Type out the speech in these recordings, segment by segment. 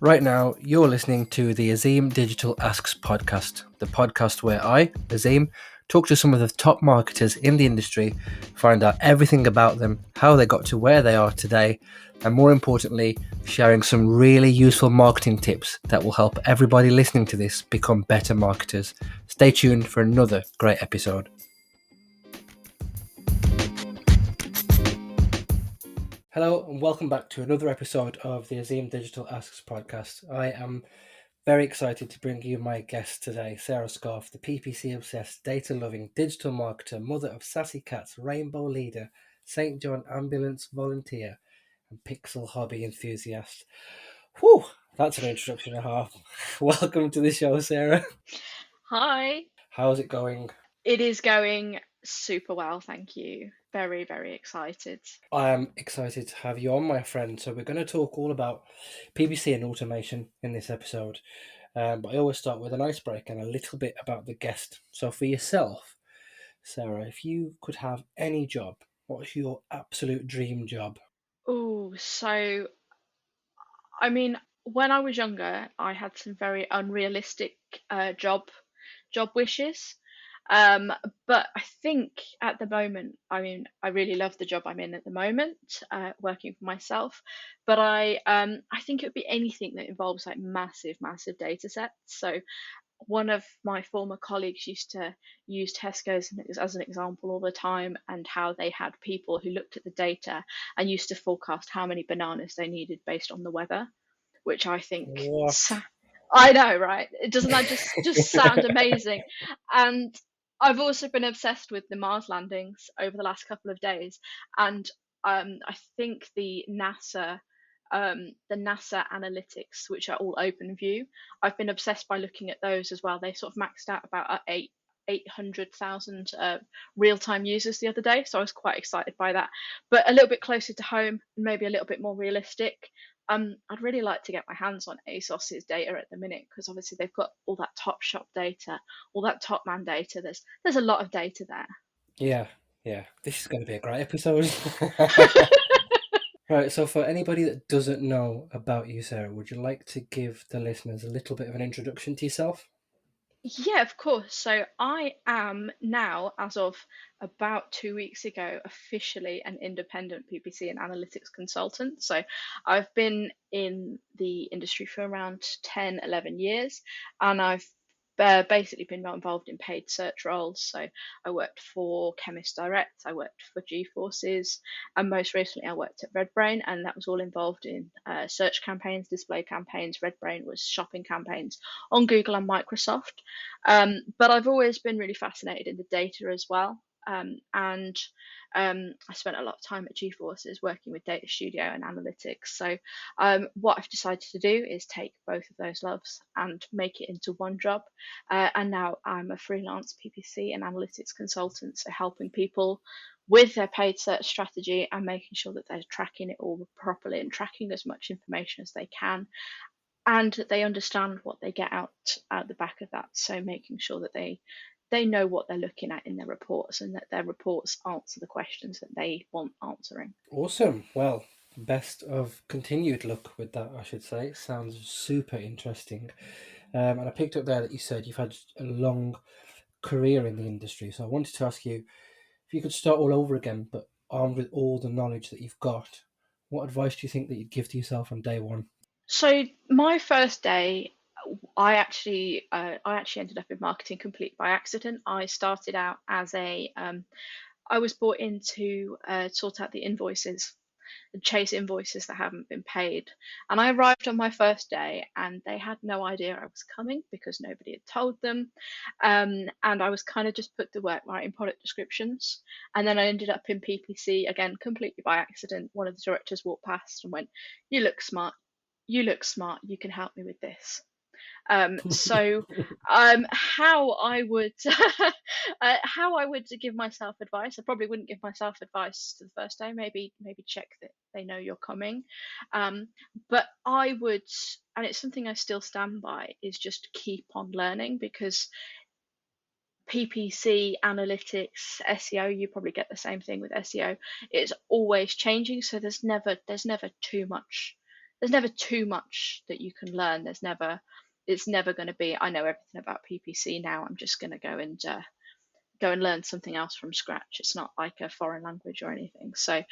Right now, you're listening to the Azim Digital Asks podcast, the podcast where I, Azim, talk to some of the top marketers in the industry, find out everything about them, how they got to where they are today, and more importantly, sharing some really useful marketing tips that will help everybody listening to this become better marketers. Stay tuned for another great episode. Hello and welcome back to another episode of the Azim Digital Asks podcast. I am very excited to bring you my guest today, Sarah Scarfe, the PPC obsessed, data loving digital marketer, mother of sassy cats, rainbow leader, St. John ambulance volunteer, and pixel hobby enthusiast. Whew, that's an introduction and a half. Welcome to the show, Sarah. Hi. How's it going? It is going super well, thank you. Very, very excited. I am excited to have you on, my friend. So we're going to talk all about PPC and automation in this episode. But I always start with an icebreaker and a little bit about the guest. So for yourself, Sarah, if you could have any job, what's your absolute dream job? Oh, so I mean, when I was younger, I had some very unrealistic job wishes. Um, but I think at the moment, I mean, I really love the job I'm in at the moment, working for myself. But I think it would be anything that involves like massive, massive data sets. So one of my former colleagues used to use Tesco's as an example all the time, and how they had people who looked at the data and used to forecast how many bananas they needed based on the weather, which I think, What? I know, right? Doesn't that just sound amazing? And I've also been obsessed with the Mars landings over the last couple of days, and I think the NASA analytics, which are all open view. I've been obsessed by looking at those as well. They sort of maxed out about 800,000 real-time users the other day, so I was quite excited by that. But a little bit closer to home, maybe a little bit more realistic. I'd really like to get my hands on ASOS's data at the minute, because obviously they've got all that top shop data, all that top man data. There's a lot of data there. Yeah. This is going to be a great episode. Right, so for anybody that doesn't know about you, Sarah, would you like to give the listeners a little bit of an introduction to yourself? Yeah, of course. So I am now, as of about 2 weeks ago, officially an independent PPC and analytics consultant. So I've been in the industry for around 10, 11 years, and I've basically been involved in paid search roles. So I worked for Chemist Direct, I worked for GeForces, and most recently I worked at RedBrain, and that was all involved in search campaigns, display campaigns. RedBrain was shopping campaigns on Google and Microsoft. But I've always been really fascinated in the data as well. And I spent a lot of time at GeForces working with Data Studio and analytics. So what I've decided to do is take both of those loves and make it into one job. And now I'm a freelance PPC and analytics consultant, so helping people with their paid search strategy and making sure that they're tracking it all properly and tracking as much information as they can, and that they understand what they get out the back of that. So making sure that they know what they're looking at in their reports, and that their reports answer the questions that they want answering. Awesome. Well, best of continued luck with that, I should say. Sounds super interesting. And I picked up there that you said you've had a long career in the industry. So I wanted to ask you if you could start all over again, but armed with all the knowledge that you've got, what advice do you think that you'd give to yourself on day one? So my first day, I actually ended up in marketing complete by accident. I started out as I was brought in to sort out the invoices, and chase invoices that haven't been paid. And I arrived on my first day, and they had no idea I was coming because nobody had told them. And I was kind of just put to work writing product descriptions. And then I ended up in PPC again, completely by accident. One of the directors walked past and went, "You look smart. You look smart. You can help me with this." So how I would how I would give myself advice, I probably wouldn't give myself advice to the first day. Maybe check that they know you're coming. Um, but I would, and it's something I still stand by, is just keep on learning, because PPC, analytics, SEO, you probably get the same thing with SEO. It's always changing, so there's never too much there's never too much that you can learn. It's never going to be, I know everything about PPC now, I'm just going to go and learn something else from scratch. It's not like a foreign language or anything. So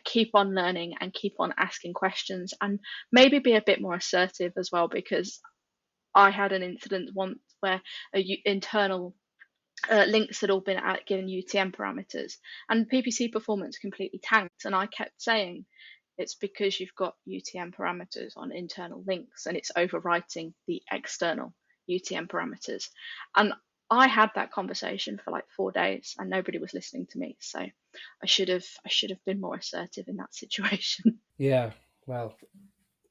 keep on learning and keep on asking questions, and maybe be a bit more assertive as well, because I had an incident once where internal links had all been given UTM parameters, and PPC performance completely tanked. And I kept saying, it's because you've got UTM parameters on internal links and it's overwriting the external UTM parameters. And I had that conversation for like 4 days and nobody was listening to me. So I should have been more assertive in that situation. Yeah, well,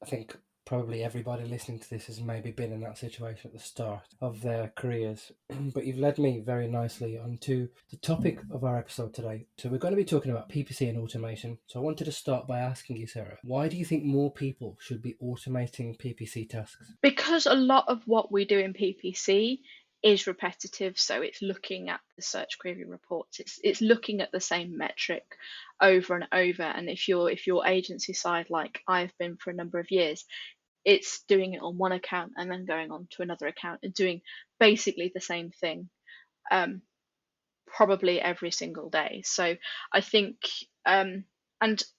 I think probably everybody listening to this has maybe been in that situation at the start of their careers. But you've led me very nicely onto the topic of our episode today. So we're going to be talking about PPC and automation. So I wanted to start by asking you, Sarah, why do you think more people should be automating PPC tasks? Because a lot of what we do in PPC is repetitive, so it's looking at the search query reports, it's looking at the same metric over and over. And if you're agency side, like I've been for a number of years, it's doing it on one account and then going on to another account and doing basically the same thing, um, probably every single day. So I think, and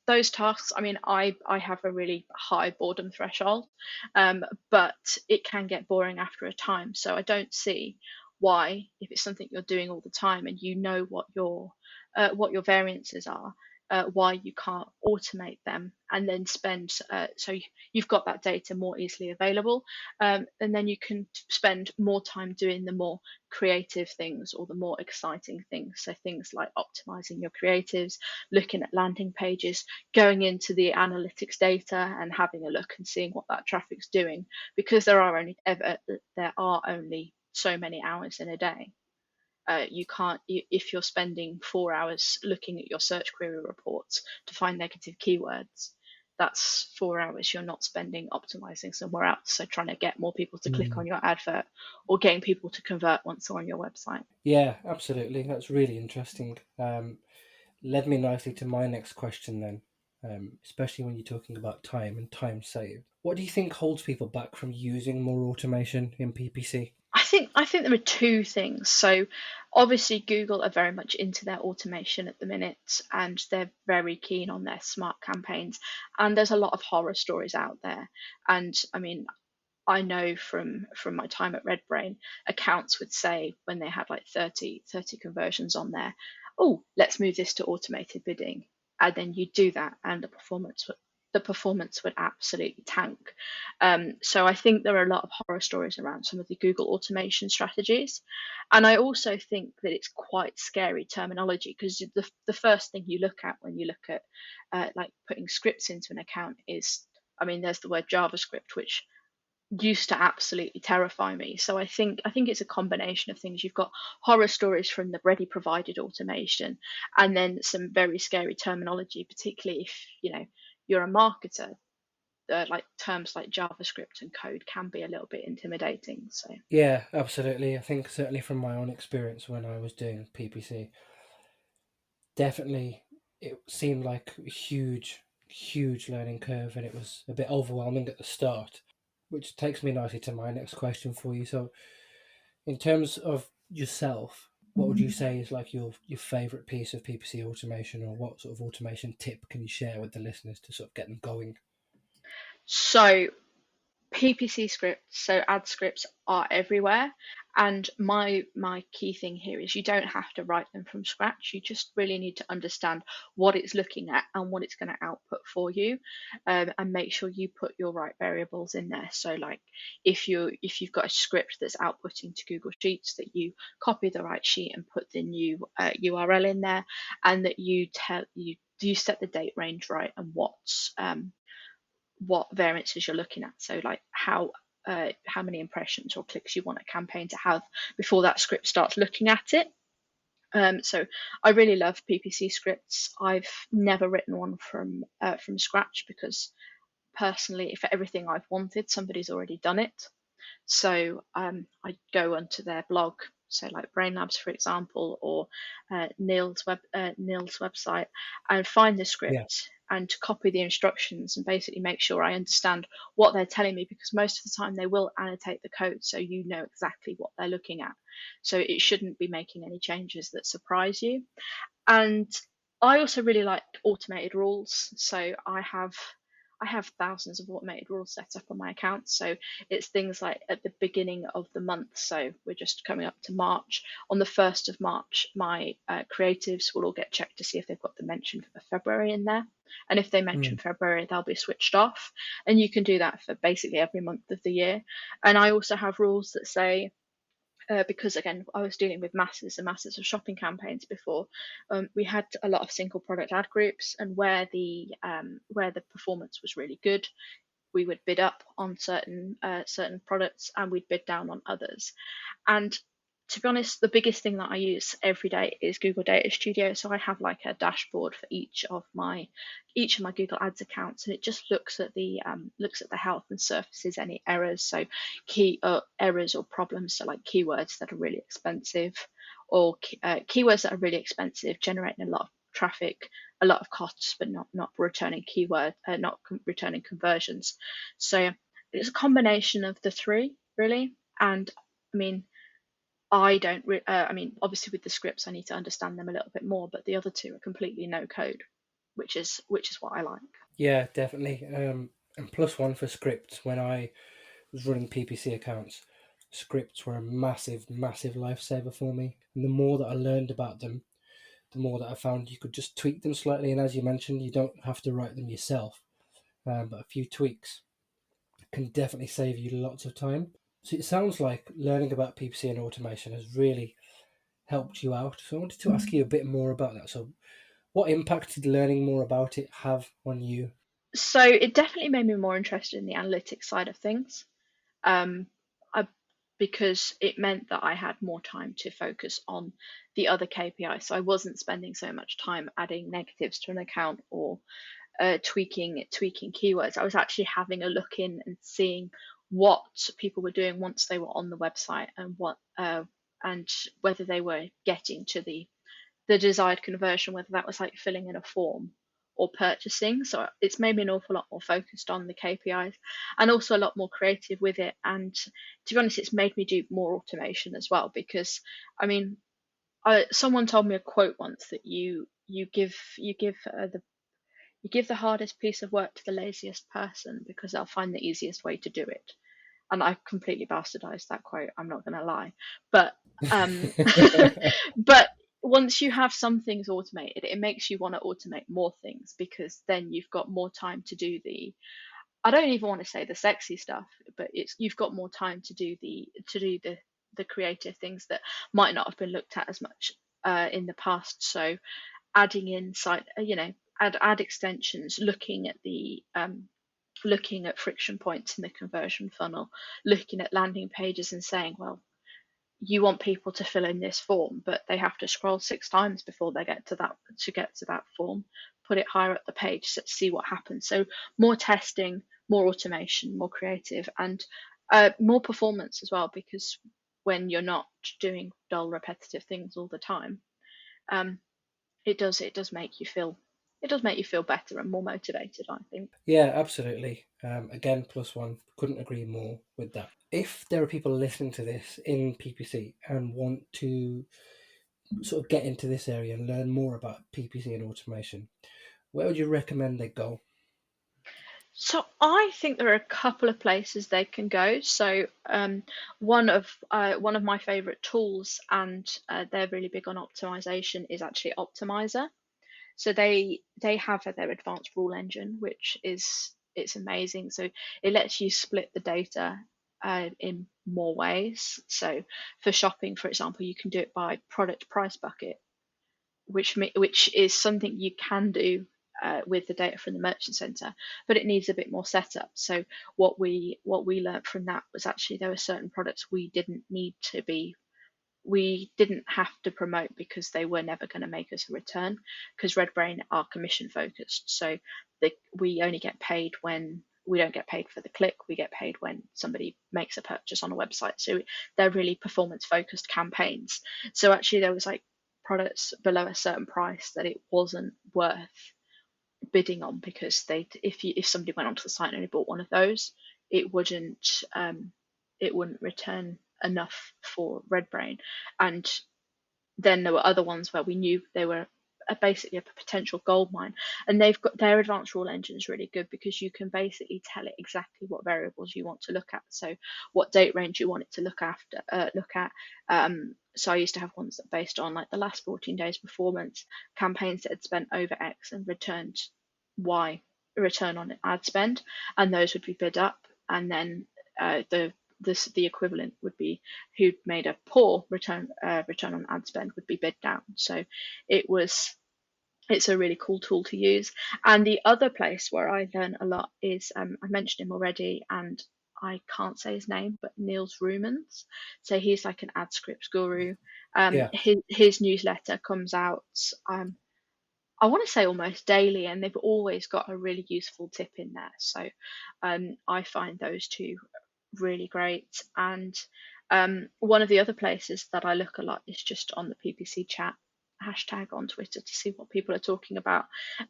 those tasks, I mean, I have a really high boredom threshold, but it can get boring after a time. So I don't see why, if it's something you're doing all the time and you know what your variances are, why you can't automate them and then spend, so you've got that data more easily available, and then you can spend more time doing the more creative things or the more exciting things. So things like optimizing your creatives, looking at landing pages, going into the analytics data and having a look and seeing what that traffic's doing, because there are only so many hours in a day. You can't, if you're spending 4 hours looking at your search query reports to find negative keywords, that's 4 hours you're not spending optimizing somewhere else. So trying to get more people to click Mm. on your advert or getting people to convert once they're on your website. Yeah, absolutely. That's really interesting. Led me nicely to my next question then, especially when you're talking about time and time saved. What do you think holds people back from using more automation in PPC? I think there are two things. So obviously Google are very much into their automation at the minute and they're very keen on their smart campaigns. And there's a lot of horror stories out there. And I mean, I know from my time at RedBrain, accounts would say when they had like 30 conversions on there, oh, let's move this to automated bidding. And then you do that and the performance would absolutely tank. So I think there are a lot of horror stories around some of the Google automation strategies. And I also think that it's quite scary terminology, because the first thing you look at when you look at like putting scripts into an account is, I mean, there's the word JavaScript, which used to absolutely terrify me. So I think it's a combination of things. You've got horror stories from the ready provided automation, and then some very scary terminology, particularly if you're a marketer. Like terms like JavaScript and code can be a little bit intimidating. So Yeah, absolutely. I think certainly from my own experience when I was doing PPC, definitely it seemed like a huge learning curve and it was a bit overwhelming at the start, which takes me nicely to my next question for you. So, in terms of yourself, what would you say is like your favorite piece of PPC automation, or what sort of automation tip can you share with the listeners to sort of get them going? so PPC scripts, so ad scripts are everywhere. And my key thing here is you don't have to write them from scratch. You just really need to understand what it's looking at and what it's going to output for you, and make sure you put your right variables in there. So like if you've got a script that's outputting to Google Sheets, that you copy the right sheet and put the new URL in there, and that you set the date range right and what variances you're looking at. So like how many impressions or clicks you want a campaign to have before that script starts looking at it. So I really love PPC scripts. I've never written one from scratch, because personally, for everything I've wanted, somebody's already done it. So I go onto their blog, so like Brain Labs, for example, or Neil's website, and find the Yeah. script and to copy the instructions and basically make sure I understand what they're telling me, because most of the time they will annotate the code so you know exactly what they're looking at. So it shouldn't be making any changes that surprise you. And I also really like automated rules. So I have thousands of automated rules set up on my account. So it's things like at the beginning of the month. So we're just coming up to March. On the 1st of March, my creatives will all get checked to see if they've got the mention for February in there. And if they mention Mm. February, they'll be switched off. And you can do that for basically every month of the year. And I also have rules that say, because again, I was dealing with masses and masses of shopping campaigns before. We had a lot of single product ad groups, and where the performance was really good, we would bid up on certain products and we'd bid down on others. And to be honest, the biggest thing that I use every day is Google Data Studio. So I have like a dashboard for each of my Google Ads accounts, and it just looks at the health and surfaces any errors. So key errors or problems, so like keywords that are really expensive, or keywords that are really expensive, generating a lot of traffic, a lot of costs, but not returning returning conversions. So it's a combination of the three really. And I mean, I mean, obviously with the scripts, I need to understand them a little bit more, but the other two are completely no code, which is what I like. Yeah, definitely. And plus one for scripts. When I was running PPC accounts, scripts were a massive, massive lifesaver for me. And the more that I learned about them, the more that I found you could just tweak them slightly. And as you mentioned, you don't have to write them yourself, but a few tweaks can definitely save you lots of time. So it sounds like learning about PPC and automation has really helped you out. So I wanted to ask you a bit more about that. So what impact did learning more about it have on you? So it definitely made me more interested in the analytics side of things. Um, I, because it meant that I had more time to focus on the other KPIs. So I wasn't spending so much time adding negatives to an account or tweaking keywords. I was actually having a look in and seeing what people were doing once they were on the website, and whether they were getting to the desired conversion, whether that was like filling in a form or purchasing. So it's made me an awful lot more focused on the KPIs and also a lot more creative with it. And to be honest, it's made me do more automation as well, because I mean, someone told me a quote once that you give the hardest piece of work to the laziest person because they'll find the easiest way to do it. And I completely bastardized that quote, I'm not going to lie. But um, but once you have some things automated, it makes you want to automate more things, because then you've got more time to do I don't even want to say the sexy stuff, but you've got more time to do the creative things that might not have been looked at as much in the past. So adding in add extensions, looking at friction points in the conversion funnel, looking at landing pages and saying, well, you want people to fill in this form, but they have to scroll 6 times before they get to that form. Put it higher up the page to see what happens. So more testing, more automation, more creative, and more performance as well. Because when you're not doing dull, repetitive things all the time, um, it does make you feel better and more motivated, I think. Yeah, absolutely. Again, plus one. Couldn't agree more with that. If there are people listening to this in PPC and want to sort of get into this area and learn more about PPC and automation, where would you recommend they go? So I think there are a couple of places they can go. So one of my favorite tools, and they're really big on optimization, is actually Optimizer. So they have their advanced rule engine, which is it's amazing. So it lets you split the data in more ways. So for shopping, for example, you can do it by product price bucket, which is something you can do with the data from the merchant center, but it needs a bit more setup. So what we learned from that was actually there were certain products we didn't have to promote because they were never going to make us a return, because Redbrain are commission focused. So we only get paid when we don't get paid for the click, we get paid when somebody makes a purchase on a website. So they're really performance focused campaigns. So actually there was like products below a certain price that it wasn't worth bidding on, because if somebody went onto the site and only bought one of those, it wouldn't it wouldn't return enough for Red Brain. And then there were other ones where we knew they were basically a potential gold mine, and they've got their advanced rule engine is really good because you can basically tell it exactly what variables you want to look at, so what date range you want it to look at. So I used to have ones that based on like the last 14 days performance, campaigns that had spent over X and returned Y return on ad spend, and those would be bid up, and then the equivalent would be who'd made a poor return on ad spend would be bid down. So it's a really cool tool to use. And the other place where I learn a lot is I mentioned him already, and I can't say his name, but Niels Rumens. So he's like an ad scripts guru. Yeah, His newsletter comes out. I want to say almost daily, and they've always got a really useful tip in there. So I find those two really great. And one of the other places that I look a lot is just on the PPC chat hashtag on Twitter to see what people are talking about,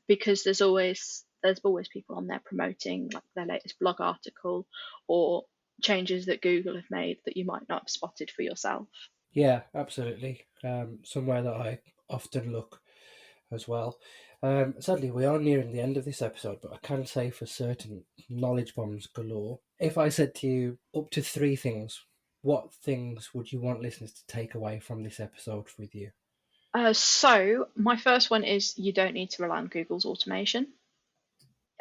because there's always people on there promoting like their latest blog article or changes that Google have made that you might not have spotted for yourself. yeah, absolutely. Somewhere that I often look as well. Sadly, we are nearing the end of this episode, but I can say for certain knowledge bombs galore. If I said to you up to three things, what things would you want listeners to take away from this episode with you? So my first one is you don't need to rely on Google's automation.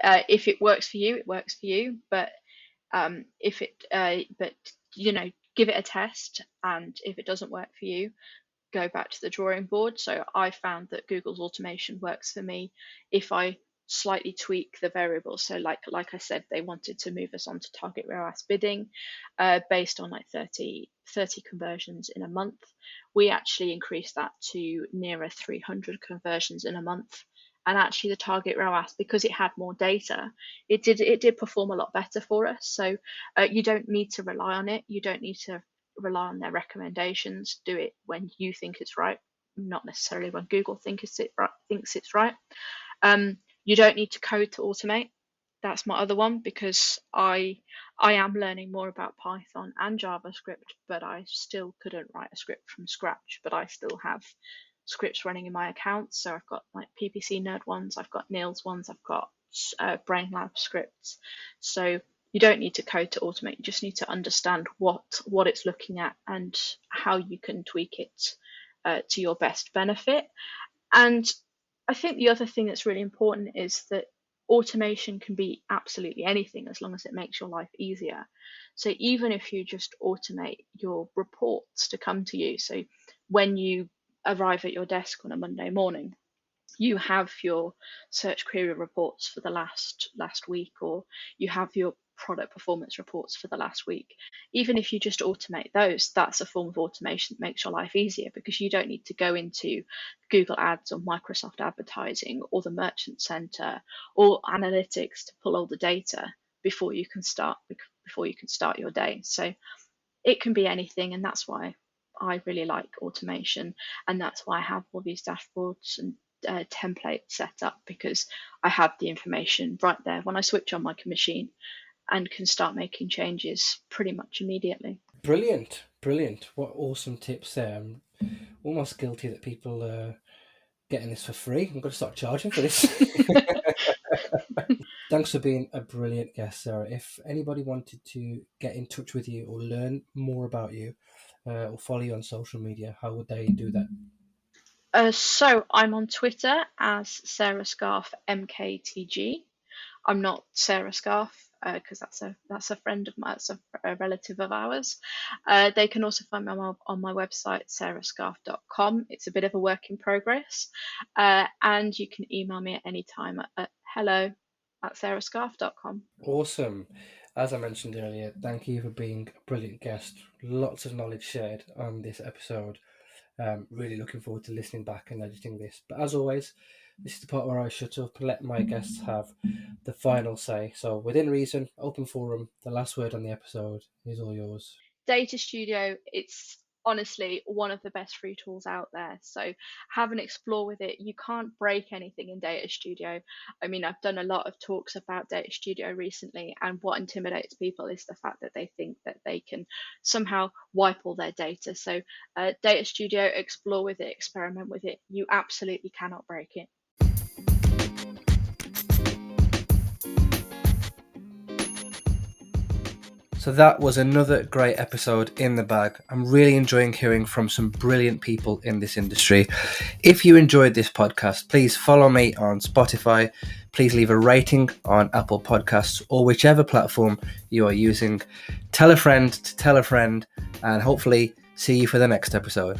If it works for you, it works for you. If it, but give it a test, and if it doesn't work for you, go back to the drawing board. So I found that Google's automation works for me if I slightly tweak the variables. So like I said, they wanted to move us onto target ROAS bidding based on like 30 conversions in a month. We actually increased that to nearer 300 conversions in a month. And actually the target ROAS, because it had more data, it did perform a lot better for us. So you don't need to rely on it. You don't need to rely on their recommendations. Do it when you think it's right, not necessarily when Google thinks it's right. You don't need to code to automate. That's my other one, because I am learning more about Python and JavaScript, but I still couldn't write a script from scratch. But I still have scripts running in my account. So I've got like PPC nerd ones, I've got Niels ones, I've got BrainLab scripts. So you don't need to code to automate. You just need to understand what it's looking at and how you can tweak it to your best benefit. And I think the other thing that's really important is that automation can be absolutely anything as long as it makes your life easier. So even if you just automate your reports to come to you, so when you arrive at your desk on a Monday morning, you have your search query reports for the last week, or you have your product performance reports for the last week. Even if you just automate those, that's a form of automation that makes your life easier, because you don't need to go into Google Ads or Microsoft Advertising or the Merchant Center or analytics to pull all the data before you can start your day. So it can be anything, and that's why I really like automation, and that's why I have all these dashboards and templates set up, because I have the information right there when I switch on my machine and can start making changes pretty much immediately. Brilliant, brilliant. What awesome tips there. I'm almost guilty that people are getting this for free. I'm going to start charging for this. Thanks for being a brilliant guest, Sarah. If anybody wanted to get in touch with you or learn more about you or follow you on social media, how would they do that? So I'm on Twitter as Sarah Scarfe MKTG. I'm not Sarah Scarfe because that's a friend of mine, that's a relative of ours. They can also find me on my website, sarahscarfe.com. It's a bit of a work in progress. And you can email me at any time at hello@sarahscarfe.com. Awesome. As I mentioned earlier, thank you for being a brilliant guest. Lots of knowledge shared on this episode. Really looking forward to listening back and editing this. But as always, this is the part where I shut up and let my guests have the final say. So, within reason, open forum, the last word on the episode is all yours. Data Studio, it's honestly one of the best free tools out there. So have an explore with it. You can't break anything in Data Studio. I mean, I've done a lot of talks about Data Studio recently, and what intimidates people is the fact that they think that they can somehow wipe all their data. So Data Studio, explore with it, experiment with it. You absolutely cannot break it. So that was another great episode in the bag. I'm really enjoying hearing from some brilliant people in this industry. If you enjoyed this podcast, please follow me on Spotify. Please leave a rating on Apple Podcasts or whichever platform you are using. Tell a friend to tell a friend, and hopefully see you for the next episode.